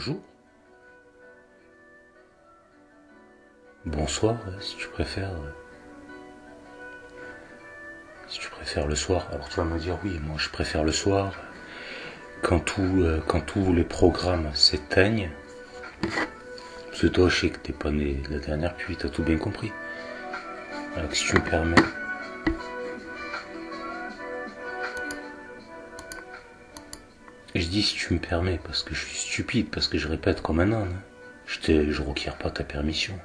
bonjour, bonsoir, si tu préfères. Si tu préfères le soir, alors tu vas me dire oui, moi je préfère le soir, quand tous les programmes s'éteignent. Parce que toi, je sais que t'es pas né la dernière pluie, t'as tout bien compris. Alors si tu me permets. Et je dis si tu me permets, parce que je suis stupide, parce que je répète comme un âne. Je requiers pas ta permission.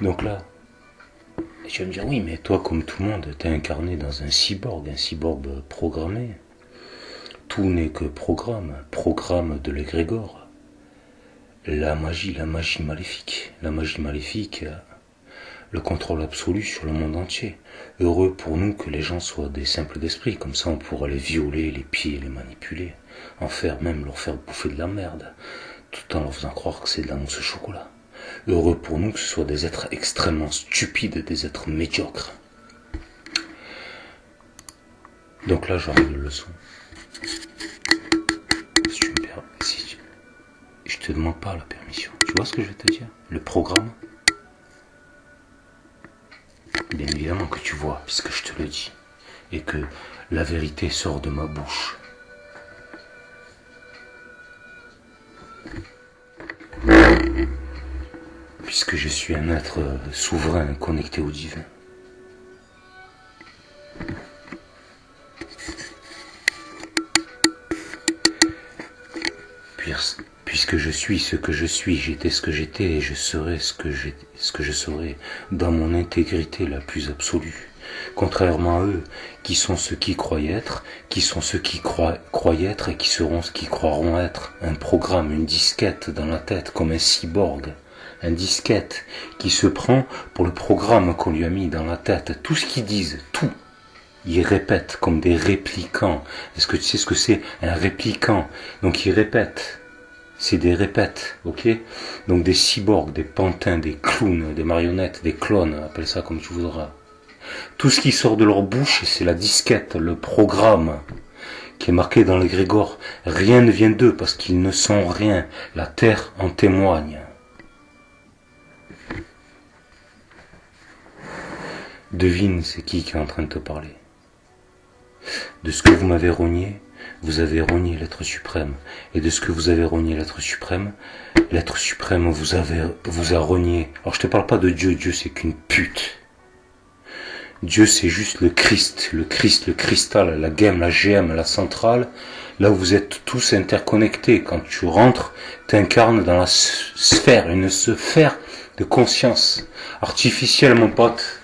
Donc là, tu vas me dire oui, mais toi, comme tout le monde, t'es incarné dans un cyborg programmé. Tout n'est que programme de l'égrégore. La magie maléfique. La magie maléfique, le contrôle absolu sur le monde entier. Heureux pour nous que les gens soient des simples d'esprit, comme ça on pourra les violer, les piller, les manipuler, leur faire bouffer de la merde, tout en leur faisant croire que c'est de la mousse au chocolat. Heureux pour nous que ce soit des êtres extrêmement stupides, des êtres médiocres. Donc là j'arrive le leçon. Si tu me permets, je te demande pas la permission. Tu vois ce que je vais te dire? Le programme. Bien évidemment que tu vois, puisque je te le dis. Et que la vérité sort de ma bouche. Puisque je suis un être souverain connecté au divin. Puisque je suis ce que je suis, j'étais ce que j'étais et je serai ce que je serai dans mon intégrité la plus absolue. Contrairement à eux, qui sont ceux qui croient être, qui sont ceux qui croient être et qui seront ce qu'ils croiront être. Un programme, une disquette dans la tête comme un cyborg. Un disquette qui se prend pour le programme qu'on lui a mis dans la tête. Tout ce qu'ils disent, tout. Ils répètent comme des réplicants. Est-ce que tu sais ce que c'est un réplicant? Donc ils répètent. C'est des répètes, ok? Donc des cyborgs, des pantins, des clowns, des marionnettes, des clones, appelle ça comme tu voudras. Tout ce qui sort de leur bouche, c'est la disquette, le programme qui est marqué dans l'égrégore. Rien ne vient d'eux parce qu'ils ne sont rien. La terre en témoigne. Devine, c'est qui est en train de te parler. De ce que vous m'avez rogné, vous avez rogné l'être suprême. Et de ce que vous avez rogné l'être suprême vous a rogné. Alors je te parle pas de Dieu, Dieu c'est qu'une pute. Dieu c'est juste le cristal, la game, la GM, la centrale, là où vous êtes tous interconnectés. Quand tu rentres, t'incarnes dans la sphère, une sphère de conscience artificielle, mon pote.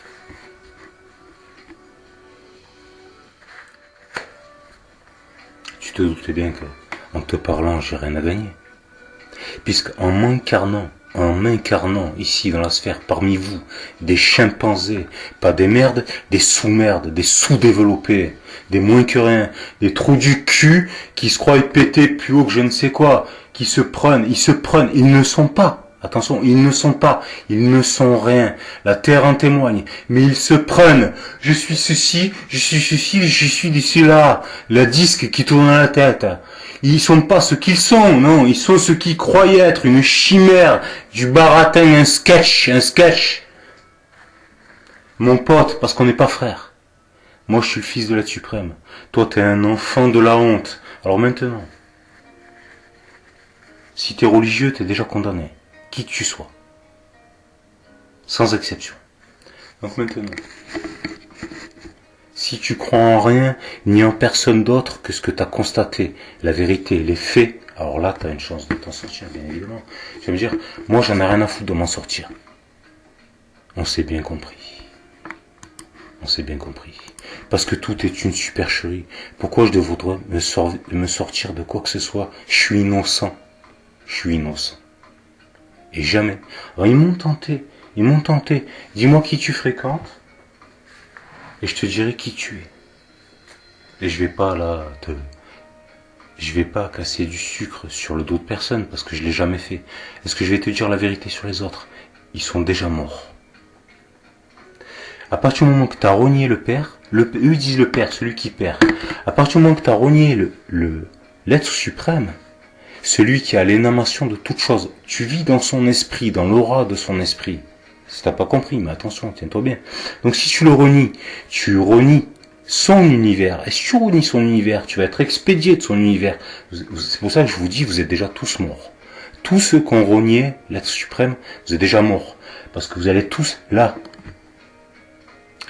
Tu te doutes bien que, en te parlant, j'ai rien à gagner. Puisqu'en m'incarnant ici dans la sphère, parmi vous, des chimpanzés, pas des merdes, des sous-merdes, des sous-développés, des moins que rien, des trous du cul qui se croient péter plus haut que je ne sais quoi, ils se prennent, ils ne sont pas. Attention, ils ne sont rien. La terre en témoigne. Mais ils se prennent. Je suis ceci, je suis d'ici là. La disque qui tourne dans la tête. Ils sont pas ce qu'ils sont, non. Ils sont ce qu'ils croyaient être. Une chimère, du baratin, un sketch. Mon pote, parce qu'on n'est pas frères. Moi, je suis le fils de l'être suprême. Toi, t'es un enfant de la honte. Alors maintenant, si t'es religieux, t'es déjà condamné. Qui que tu sois. Sans exception. Donc maintenant, si tu crois en rien, ni en personne d'autre que ce que tu as constaté, la vérité, les faits, alors là, tu as une chance de t'en sortir, bien évidemment. Tu vas me dire, moi, j'en ai rien à foutre de m'en sortir. On s'est bien compris. Parce que tout est une supercherie. Pourquoi je devrais me sortir de quoi que ce soit? Je suis innocent. Et jamais. Alors ils m'ont tenté. Dis-moi qui tu fréquentes, et je te dirai qui tu es. Et je vais pas casser du sucre sur le dos de personne, parce que je l'ai jamais fait. Est-ce que je vais te dire la vérité sur les autres? Ils sont déjà morts. À partir du moment que tu as rogné le père, eux disent le père, celui qui perd. À partir du moment que tu as rogné l'être suprême, celui qui a l'émanation de toute chose. Tu vis dans son esprit, dans l'aura de son esprit. Si t'as pas compris, mais attention, tiens-toi bien. Donc si tu le renies, tu renies son univers. Et si tu renies son univers, tu vas être expédié de son univers. C'est pour ça que je vous dis, vous êtes déjà tous morts. Tous ceux qui ont renié l'être suprême, vous êtes déjà morts. Parce que vous allez tous là.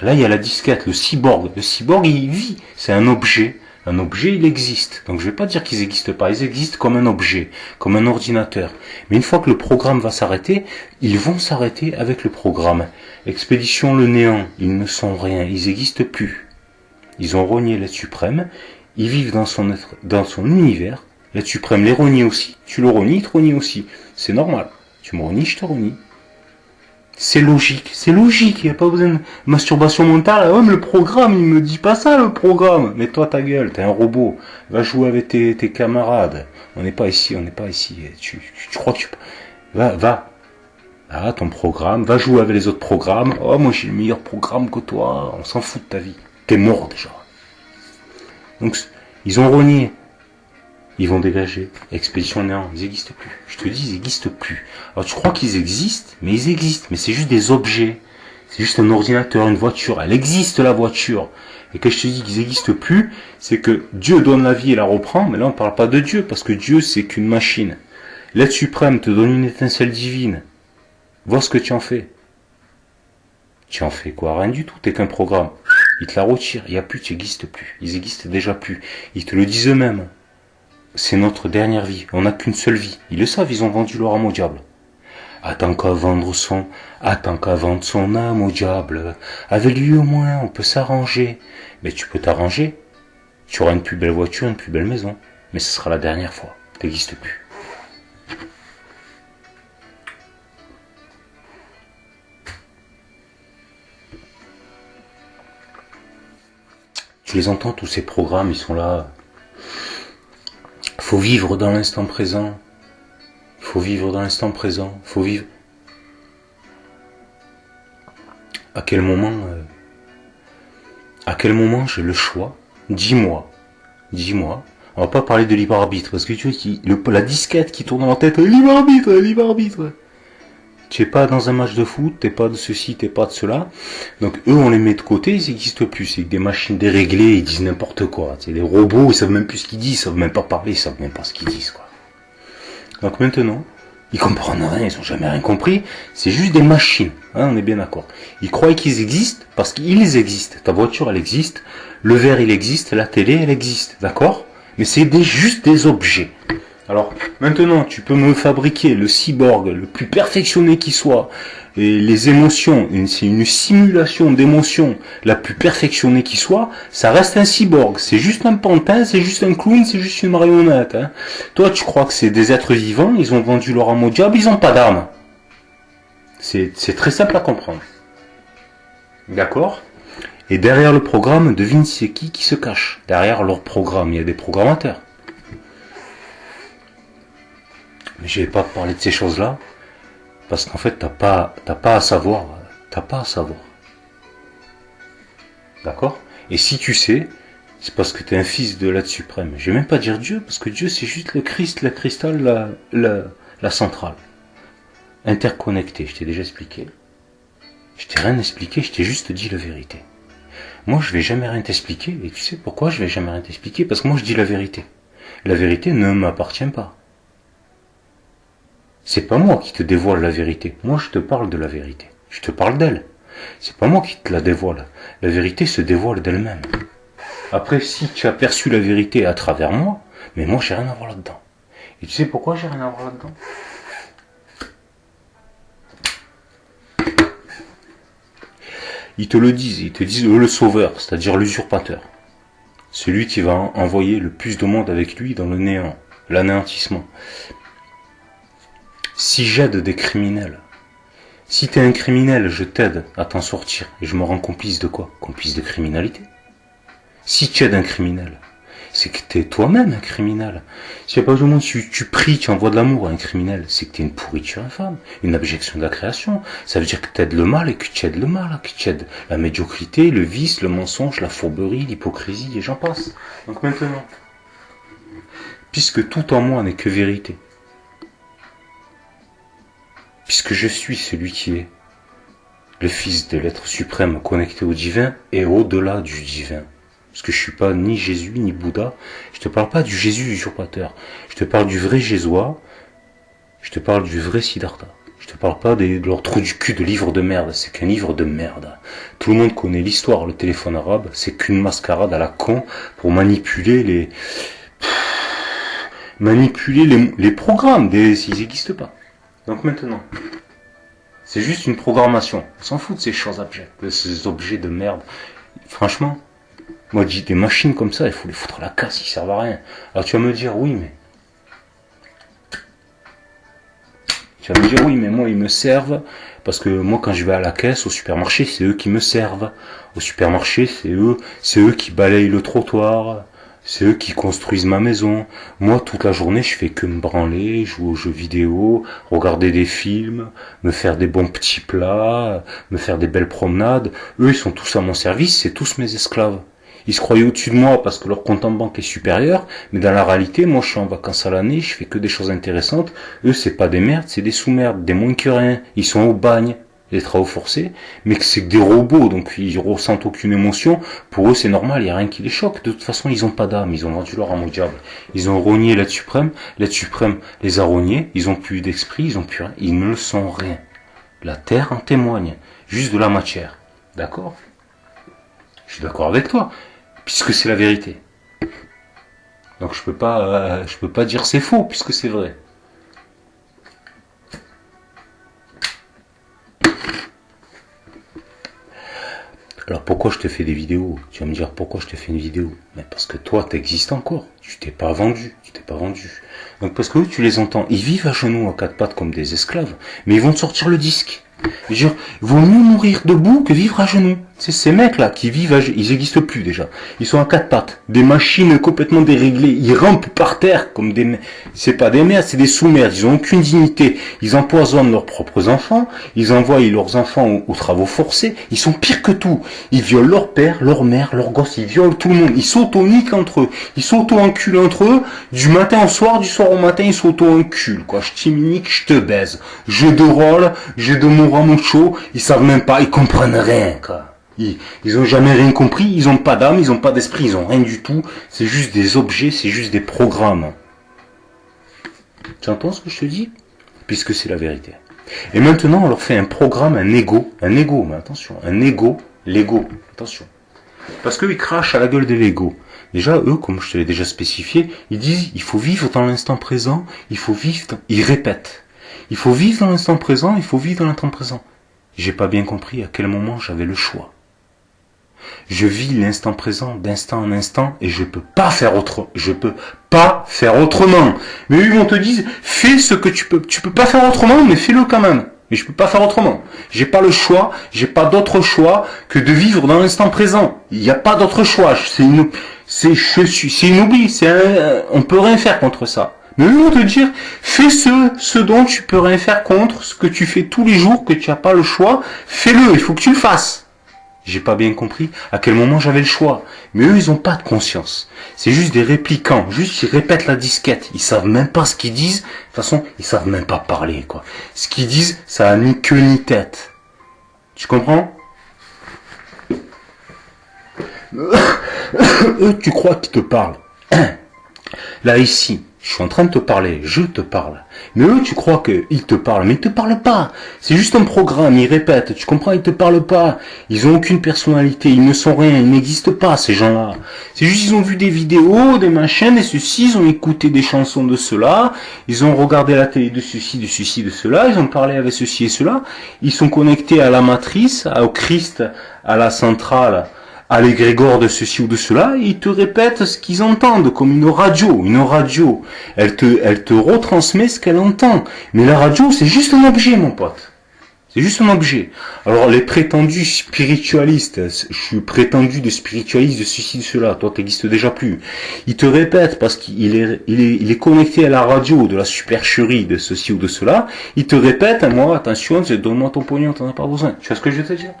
Là, il y a la disquette, le cyborg. Le cyborg, il vit. C'est un objet. Un objet, il existe. Donc je ne vais pas dire qu'ils n'existent pas. Ils existent comme un objet, comme un ordinateur. Mais une fois que le programme va s'arrêter, ils vont s'arrêter avec le programme. Expédition le néant. Ils ne sont rien. Ils n'existent plus. Ils ont renié l'être suprême. Ils vivent dans son univers. L'être suprême les renie aussi. Tu le renies, il te renie aussi. C'est normal. Tu me renies, je te renie. C'est logique, il n'y a pas besoin de masturbation mentale. Ouais, mais le programme, il me dit pas ça, le programme. Mais toi, ta gueule, t'es un robot. Va jouer avec tes camarades. On n'est pas ici. Tu crois que tu... Va. Ah, ton programme, va jouer avec les autres programmes. Oh, moi, j'ai le meilleur programme que toi. On s'en fout de ta vie. T'es mort, déjà. Donc, ils ont renié. Ils vont dégager. Expédition néant, ils n'existent plus. Je te dis, ils n'existent plus. Alors tu crois qu'ils existent, mais ils existent. Mais c'est juste des objets. C'est juste un ordinateur, une voiture. Elle existe, la voiture. Et quand je te dis qu'ils n'existent plus, c'est que Dieu donne la vie et la reprend. Mais là, on ne parle pas de Dieu, parce que Dieu, c'est qu'une machine. L'être suprême te donne une étincelle divine. Vois ce que tu en fais. Tu en fais quoi? Rien du tout. T'es qu'un programme. Ils te la retirent. Il n'y a plus, tu n'existes plus. Ils n'existent déjà plus. Ils te le disent eux-mêmes. C'est notre dernière vie, on n'a qu'une seule vie. Ils le savent, ils ont vendu leur âme au diable. Attends qu'à vendre son âme au diable. Avec lui au moins, on peut s'arranger. Mais tu peux t'arranger. Tu auras une plus belle voiture, une plus belle maison. Mais ce sera la dernière fois. T'existes plus. Tu les entends, tous ces programmes, ils sont là. Faut vivre dans l'instant présent. Faut vivre dans l'instant présent. Faut vivre. À quel moment j'ai le choix? Dis-moi. On va pas parler de libre arbitre parce que tu vois, la disquette qui tourne dans la tête, libre arbitre. Tu es pas dans un match de foot, t'es pas de ceci, t'es pas de cela. Donc eux, on les met de côté, ils n'existent plus. C'est des machines déréglées, ils disent n'importe quoi. C'est des robots, ils savent même plus ce qu'ils disent, ils savent même pas parler, ils savent même pas ce qu'ils disent, quoi. Donc maintenant, ils comprennent rien, ils ont jamais rien compris. C'est juste des machines, hein, on est bien d'accord. Ils croient qu'ils existent parce qu'ils existent. Ta voiture, elle existe. Le verre, il existe. La télé, elle existe, d'accord? Mais c'est juste des objets. Alors, maintenant, tu peux me fabriquer le cyborg le plus perfectionné qui soit, et les émotions, c'est une simulation d'émotions la plus perfectionnée qui soit, ça reste un cyborg. C'est juste un pantin, c'est juste un clown, c'est juste une marionnette. Hein. Toi, tu crois que c'est des êtres vivants, ils ont vendu leur âme au diable, ils n'ont pas d'âme. C'est très simple à comprendre. D'accord? Et derrière le programme, devine c'est qui se cache. Derrière leur programme, il y a des programmateurs. Mais je vais pas te parler de ces choses-là, parce qu'en fait, t'as pas à savoir. D'accord? Et si tu sais, c'est parce que tu es un fils de l'être suprême. Je vais même pas dire Dieu, parce que Dieu, c'est juste le Christ, la cristal, la centrale. Interconnecté, je t'ai déjà expliqué. Je t'ai rien expliqué, je t'ai juste dit la vérité. Moi, je vais jamais rien t'expliquer, et tu sais pourquoi je vais jamais rien t'expliquer? Parce que moi, je dis la vérité. La vérité ne m'appartient pas. C'est pas moi qui te dévoile la vérité. Moi, je te parle de la vérité. Je te parle d'elle. C'est pas moi qui te la dévoile. La vérité se dévoile d'elle-même. Après, si tu as perçu la vérité à travers moi, mais moi, j'ai rien à voir là-dedans. Et tu sais pourquoi j'ai rien à voir là-dedans? Ils te le disent. Ils te disent le sauveur, c'est-à-dire l'usurpateur. Celui qui va envoyer le plus de monde avec lui dans le néant, l'anéantissement. Si j'aide des criminels, si t'es un criminel, je t'aide à t'en sortir. Et je me rends complice de quoi? Complice de criminalité. Si tu aides un criminel, c'est que t'es toi-même un criminel. Si à partir du moment où tu pries, tu envoies de l'amour à un criminel, c'est que t'es une pourriture infâme, une abjection de la création. Ça veut dire que t'aides le mal et que tu aides le mal, que tu aides la médiocrité, le vice, le mensonge, la fourberie, l'hypocrisie, et j'en passe. Donc maintenant, puisque tout en moi n'est que vérité, puisque je suis celui qui est le Fils de l'être suprême connecté au divin et au-delà du divin. Parce que je suis pas ni Jésus ni Bouddha. Je te parle pas du Jésus usurpateur. Je te parle du vrai Jésuas. Je te parle du vrai Siddhartha. Je te parle pas de leur trou du cul de livre de merde. C'est qu'un livre de merde. Tout le monde connaît l'histoire. Le téléphone arabe, c'est qu'une mascarade à la con pour manipuler les programmes. S'ils n'existent pas. Donc maintenant, c'est juste une programmation. On s'en fout de ces choses abjectes, de ces objets de merde. Franchement, moi, je dis des machines comme ça, il faut les foutre à la casse, ils servent à rien. Alors tu vas me dire, oui, mais moi, ils me servent, parce que moi, quand je vais à la caisse, au supermarché, c'est eux qui me servent. Au supermarché, c'est eux qui balayent le trottoir, c'est eux qui construisent ma maison. Moi, toute la journée, je fais que me branler, jouer aux jeux vidéo, regarder des films, me faire des bons petits plats, me faire des belles promenades. Eux, ils sont tous à mon service, c'est tous mes esclaves. Ils se croyaient au-dessus de moi parce que leur compte en banque est supérieur, mais dans la réalité, moi je suis en vacances à l'année, je fais que des choses intéressantes. Eux, c'est pas des merdes, c'est des sous-merdes, des moins que rien. Ils sont au bagne, des travaux forcés, mais que c'est que des robots, donc ils ressentent aucune émotion. Pour eux, c'est normal, il y a rien qui les choque. De toute façon, ils ont pas d'âme, ils ont vendu leur âme au diable. Ils ont rogné l'être suprême les a rognés, ils ont plus d'esprit, ils ont plus rien, ils ne sont rien. La terre en témoigne, juste de la matière. D'accord? Je suis d'accord avec toi. Puisque c'est la vérité. Donc je peux pas dire c'est faux puisque c'est vrai. Alors pourquoi je te fais des vidéos? Tu vas me dire pourquoi je te fais une vidéo? Mais parce que toi t'existes encore. Tu t'es pas vendu. Donc parce que eux, tu les entends, ils vivent à genoux à quatre pattes comme des esclaves, mais ils vont te sortir le disque. Je veux dire, il vaut mieux mourir debout que vivre à genoux. C'est ces mecs-là qui vivent ils n'existent plus déjà. Ils sont à quatre pattes. Des machines complètement déréglées. Ils rampent par terre comme c'est pas des merdes, c'est des sous-merdes. Ils ont aucune dignité. Ils empoisonnent leurs propres enfants. Ils envoient leurs enfants aux travaux forcés. Ils sont pires que tout. Ils violent leur père, leur mère, leurs gosses. Ils violent tout le monde. Ils s'auto-niquent entre eux. Ils s'auto-enculent entre eux. Du matin au soir, du soir au matin, ils s'auto-enculent, quoi. Je t'immunique, je te baise. Jeu de rôle, jeu de mots mucho, ils savent même pas, ils comprennent rien, quoi. Ils ont jamais rien compris, ils ont pas d'âme, ils ont pas d'esprit, ils ont rien du tout. C'est juste des objets, c'est juste des programmes. Tu entends ce que je te dis? Puisque c'est la vérité. Et maintenant, on leur fait un programme, un ego, mais attention, un ego, l'ego, attention. Parce qu'ils crachent à la gueule de l'ego. Déjà, eux, comme je te l'ai déjà spécifié, ils disent, il faut vivre dans l'instant présent, ils répètent. Il faut vivre dans l'instant présent, il faut vivre dans l'instant présent. J'ai pas bien compris à quel moment j'avais le choix. Je vis l'instant présent d'instant en instant et je peux pas faire autrement. Mais eux, ils vont te dire, fais ce que tu peux pas faire autrement, mais fais-le quand même. Mais je peux pas faire autrement. J'ai pas le choix, j'ai pas d'autre choix que de vivre dans l'instant présent. Il n'y a pas d'autre choix. C'est une oubli, on peut rien faire contre ça. Mais eux vont te dire, fais ce dont tu peux rien faire contre, ce que tu fais tous les jours, que tu n'as pas le choix, fais-le, il faut que tu le fasses. J'ai pas bien compris à quel moment j'avais le choix. Mais eux, ils ont pas de conscience. C'est juste des réplicants, juste ils répètent la disquette. Ils savent même pas ce qu'ils disent. De toute façon, ils savent même pas parler, quoi. Ce qu'ils disent, ça a ni queue ni tête. Tu comprends? Eux, tu crois qu'ils te parlent. Là, ici, je suis en train de te parler, je te parle. Mais eux, tu crois qu'ils te parlent, mais ils te parlent pas. C'est juste un programme, ils répètent, tu comprends, ils te parlent pas. Ils ont aucune personnalité, ils ne sont rien, ils n'existent pas, ces gens-là. C'est juste, ils ont vu des vidéos, des machins, et ceci, ils ont écouté des chansons de cela, ils ont regardé la télé de ceci, de cela, ils ont parlé avec ceci et cela. Ils sont connectés à la matrice, au Christ, à la centrale, à l'égrégore de ceci ou de cela, et ils te répètent ce qu'ils entendent, comme une radio. Une radio, elle te retransmet ce qu'elle entend. Mais la radio, c'est juste un objet, mon pote. C'est juste un objet. Alors, les prétendus spiritualistes, je suis prétendu de spiritualiste de ceci, de cela, toi, t'existes déjà plus. Ils te répètent parce qu'il est connecté à la radio de la supercherie de ceci ou de cela. Ils te répètent, moi, attention, donne-moi ton pognon, t'en as pas besoin. Tu vois ce que je veux te dire?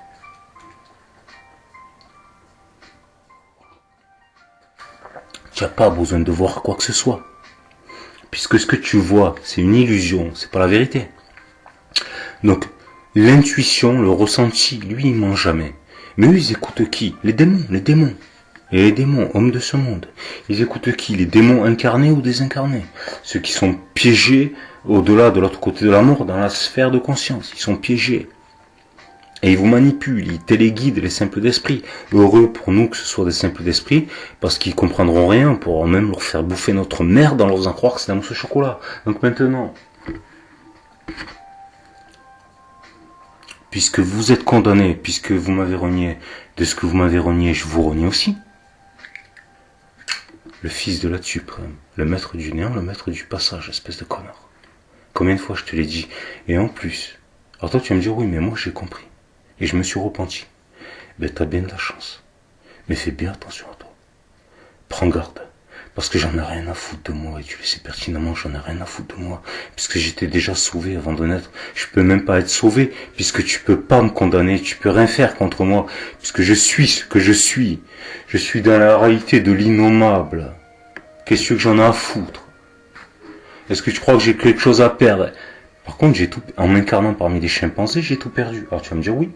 Tu n'as pas besoin de voir quoi que ce soit. puisque ce que tu vois, c'est une illusion, c'est pas la vérité. Donc, l'intuition, le ressenti, lui, il ment jamais. Mais eux, ils écoutent qui? Les démons, les démons. Et les démons, hommes de ce monde. Ils écoutent qui? Les démons incarnés ou désincarnés. Ceux qui sont piégés au-delà, de l'autre côté de la mort, dans la sphère de conscience. Ils sont piégés. Et ils vous manipulent, ils téléguident les simples d'esprit. Heureux pour nous que ce soit des simples d'esprit, parce qu'ils comprendront rien, on pourra même leur faire bouffer notre merde en leur faisant croire que c'est la mousse au chocolat. Donc maintenant, puisque vous êtes condamnés, puisque vous m'avez renié, de ce que vous m'avez renié, je vous renie aussi. Le fils de l'être suprême, le maître du néant, le maître du passage, espèce de connard. Combien de fois je te l'ai dit? Et en plus, alors toi tu vas me dire, oui, mais moi j'ai compris. Et je me suis repenti. Ben t'as bien de la chance. Mais fais bien attention à toi. Prends garde. Parce que j'en ai rien à foutre de moi. Et tu le sais pertinemment, j'en ai rien à foutre de moi. Puisque j'étais déjà sauvé avant de naître. Je peux même pas être sauvé. Puisque tu peux pas me condamner. Tu peux rien faire contre moi. Puisque je suis ce que je suis. Je suis dans la réalité de l'innommable. Qu'est-ce que j'en ai à foutre? Est-ce que tu crois que j'ai quelque chose à perdre? Par contre, j'ai tout, en m'incarnant parmi les chimpanzés, j'ai tout perdu. Alors tu vas me dire oui.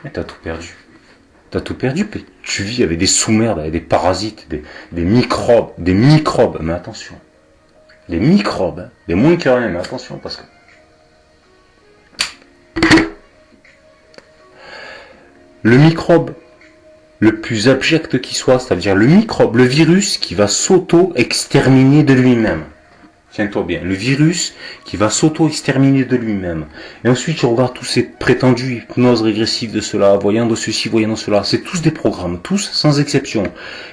Mais t'as tout perdu. T'as tout perdu. Tu vis avec des sous-merdes, avec des parasites, des microbes, Mais attention. Des microbes, hein, des moins que rien, mais attention, parce que le microbe le plus abject qui soit, c'est-à-dire le microbe, le virus qui va s'auto-exterminer de lui-même. Tiens-toi bien, le virus qui va s'auto-exterminer de lui-même. Et ensuite, tu regardes tous ces prétendus hypnoses régressives de cela, voyant de ceci, voyant de cela. C'est tous des programmes, tous, sans exception.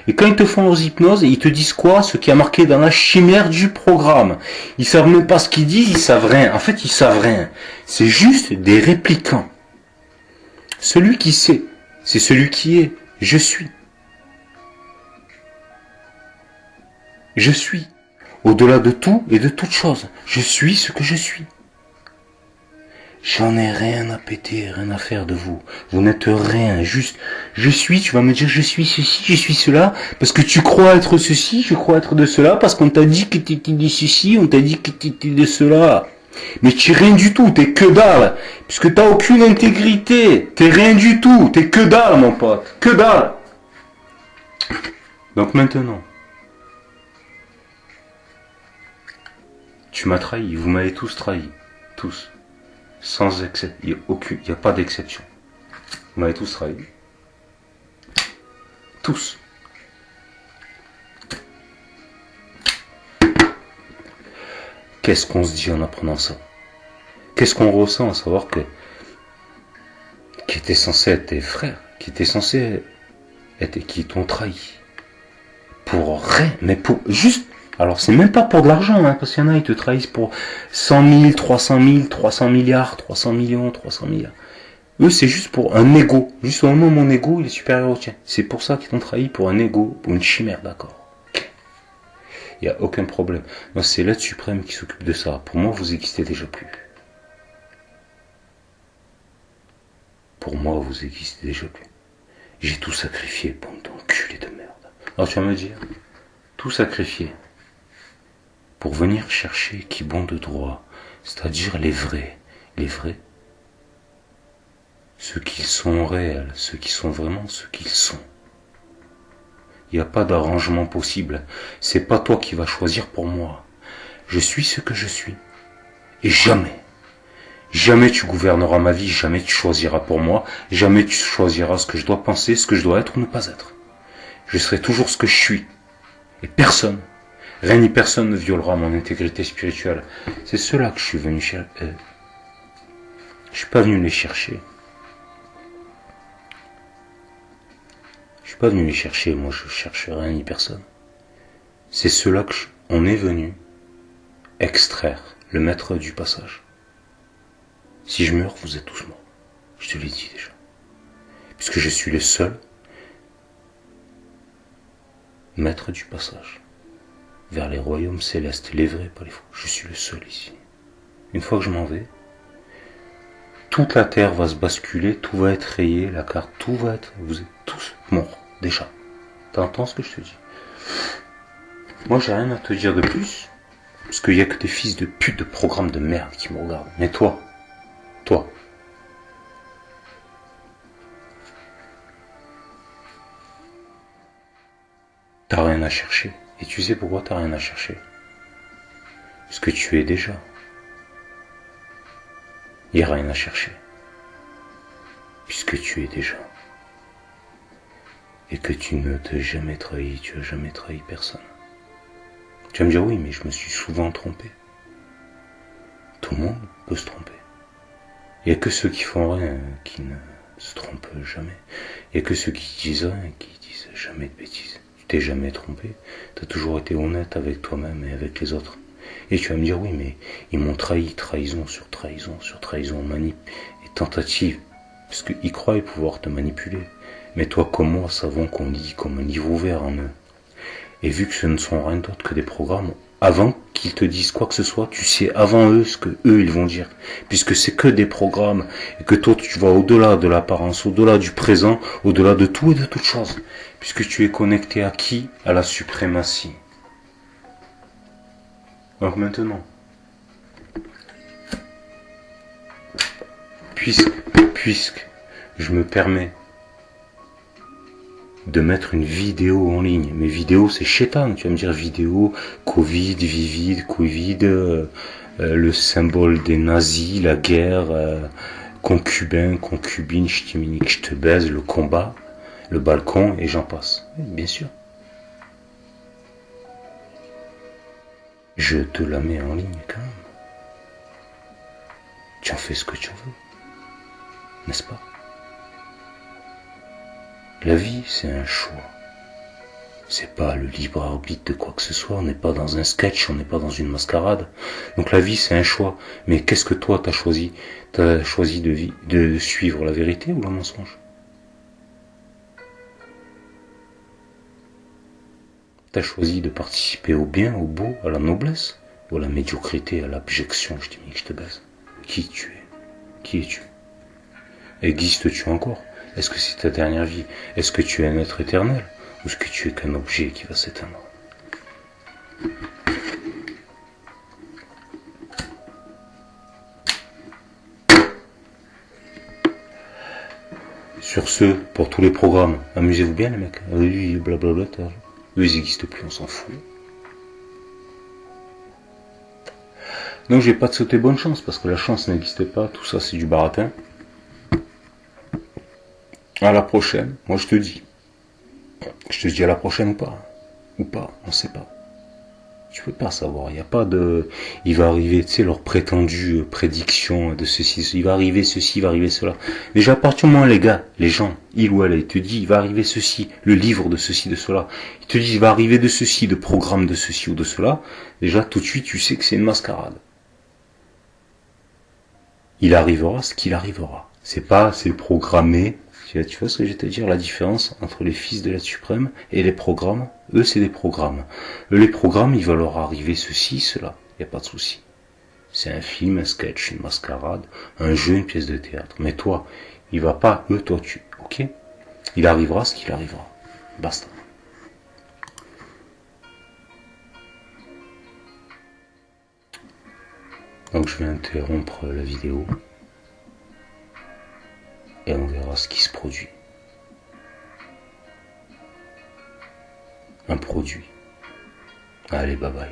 Et quand ils te font leurs hypnoses, ils te disent quoi? Ce qui a marqué dans la chimère du programme. Ils savent même pas ce qu'ils disent, ils savent rien. En fait, ils savent rien. C'est juste des réplicants. Celui qui sait, c'est celui qui est. Je suis. Je suis. Au-delà de tout et de toute chose. Je suis ce que je suis. J'en ai rien à péter, rien à faire de vous. Vous n'êtes rien, juste, je suis, tu vas me dire je suis ceci, je suis cela, parce que tu crois être ceci, je crois être de cela, parce qu'on t'a dit que t'étais de ceci, on t'a dit que t'étais de cela. Mais tu es rien du tout, t'es que dalle, puisque t'as aucune intégrité, t'es rien du tout, t'es que dalle mon pote, que dalle. Donc maintenant, tu m'as trahi, vous m'avez tous trahi, tous. Sans exception, il n'y a pas d'exception. Vous m'avez tous trahi. Tous. Qu'est-ce qu'on se dit en apprenant ça? Qu'est-ce qu'on ressent à savoir que qui étaient censés être tes frères, qui étaient censés être qui t'ont trahi pour rien, mais pour juste. Alors c'est même pas pour de l'argent, hein, parce qu'il y en a, ils te trahissent pour 100 000, 300 000, 300 milliards, 300 millions, 300 milliards. Eux, c'est juste pour un ego. Juste au moment où mon ego, il est supérieur au tien. C'est pour ça qu'ils t'ont trahi, pour un ego, pour une chimère, d'accord. Il n'y a aucun problème. Moi, c'est l'être suprême qui s'occupe de ça. Pour moi, vous n'existez déjà plus. Pour moi, vous n'existez déjà plus. J'ai tout sacrifié, bande d'enculés de merde. Alors tu vas me dire, tout sacrifié pour venir chercher qui bon de droit, c'est-à-dire les vrais, ceux qui sont réels, ceux qui sont vraiment ce qu'ils sont. Il n'y a pas d'arrangement possible, c'est pas toi qui vas choisir pour moi. Je suis ce que je suis. Et jamais tu gouverneras ma vie, jamais tu choisiras pour moi, jamais tu choisiras ce que je dois penser, ce que je dois être ou ne pas être. Je serai toujours ce que je suis. Et personne, rien ni personne ne violera mon intégrité spirituelle. C'est cela que je suis venu chercher. Je suis pas venu les chercher. Je suis pas venu les chercher, moi je cherche rien ni personne. C'est cela que on est venu extraire, le maître du passage. Si je meurs, vous êtes tous morts. Je te l'ai dit déjà. Puisque je suis le seul maître du passage vers les royaumes célestes, les vrais, pas les faux. Je suis le seul ici. Une fois que je m'en vais, toute la terre va se basculer, tout va être rayé, la carte, tout va être... Vous êtes tous morts, déjà. T'entends ce que je te dis? Moi, j'ai rien à te dire de plus. Parce qu'il n'y a que des fils de pute de programmes de merde qui me regardent. Mais toi, t'as rien à chercher. Et tu sais pourquoi t'as rien à chercher? Parce que tu es déjà. Il n'y a rien à chercher. Puisque tu es déjà. Et que tu ne t'es jamais trahi, tu as jamais trahi personne. Tu vas me dire oui, mais je me suis souvent trompé. Tout le monde peut se tromper. Il n'y a que ceux qui font rien qui ne se trompent jamais. Il n'y a que ceux qui disent rien qui disent jamais de bêtises. Tu t'es jamais trompé. Tu as toujours été honnête avec toi-même et avec les autres. Et tu vas me dire oui, mais ils m'ont trahi, trahison sur trahison sur trahison, manip et tentative. Parce qu'ils croient pouvoir te manipuler. Mais toi comme moi savons qu'on lit comme un livre ouvert en eux. Et vu que ce ne sont rien d'autre que des programmes, avant qu'ils te disent quoi que ce soit, tu sais avant eux ce que eux ils vont dire. Puisque c'est que des programmes, et que toi tu vas au-delà de l'apparence, au-delà du présent, au-delà de tout et de toute chose. Puisque tu es connecté à qui? À la suprématie. Donc maintenant, puisque je me permets de mettre une vidéo en ligne. Mais vidéo, c'est chétan. Tu vas me dire vidéo, Covid, vivide, Covid, le symbole des nazis, la guerre, concubin, concubine, je t'immunique, je te baise, le combat, le balcon, et j'en passe. Oui, bien sûr. Je te la mets en ligne quand même. Tu en fais ce que tu veux. N'est-ce pas? La vie, c'est un choix. C'est pas le libre arbitre de quoi que ce soit. On n'est pas dans un sketch, on n'est pas dans une mascarade. Donc la vie, c'est un choix. Mais qu'est-ce que toi, t'as choisi? T'as choisi de suivre la vérité ou le mensonge? T'as choisi de participer au bien, au beau, à la noblesse, ou à la médiocrité, à l'abjection, je t'ai mis que je te baise. Qui tu es? Qui es-tu? Existes-tu encore? Est-ce que c'est ta dernière vie? Est-ce que tu es un être éternel? Ou est-ce que tu es qu'un objet qui va s'éteindre? Sur ce, pour tous les programmes, amusez-vous bien les mecs. Oui, blablabla. Eux ils n'existent plus, on s'en fout. Donc j'ai pas de sauter bonne chance, parce que la chance n'existe pas, tout ça c'est du baratin. À la prochaine, moi je te dis. Je te dis à la prochaine ou pas. Ou pas, on sait pas. Tu peux pas savoir, il n'y a pas de... Il va arriver, tu sais, leur prétendue prédiction de ceci, il va arriver ceci, il va arriver cela. Déjà, à partir du moment, les gars, les gens, il ou elle, il te dit, il va arriver ceci, le livre de ceci, de cela. Il te dit, il va arriver de ceci, de programme de ceci ou de cela. Déjà, tout de suite, tu sais que c'est une mascarade. Il arrivera ce qu'il arrivera. C'est programmé. Tu vois ce que je vais te dire, la différence entre les fils de l'être suprême et les programmes? Eux, c'est des programmes. Eux, les programmes, il va leur arriver ceci, cela. Il n'y a pas de souci. C'est un film, un sketch, une mascarade, un jeu, une pièce de théâtre. Mais toi, il va pas, eux, toi, tu. Ok? Il arrivera ce qu'il arrivera. Basta. Donc je vais interrompre la vidéo. Et on verra ce qui se produit. Un produit. Allez, bye bye.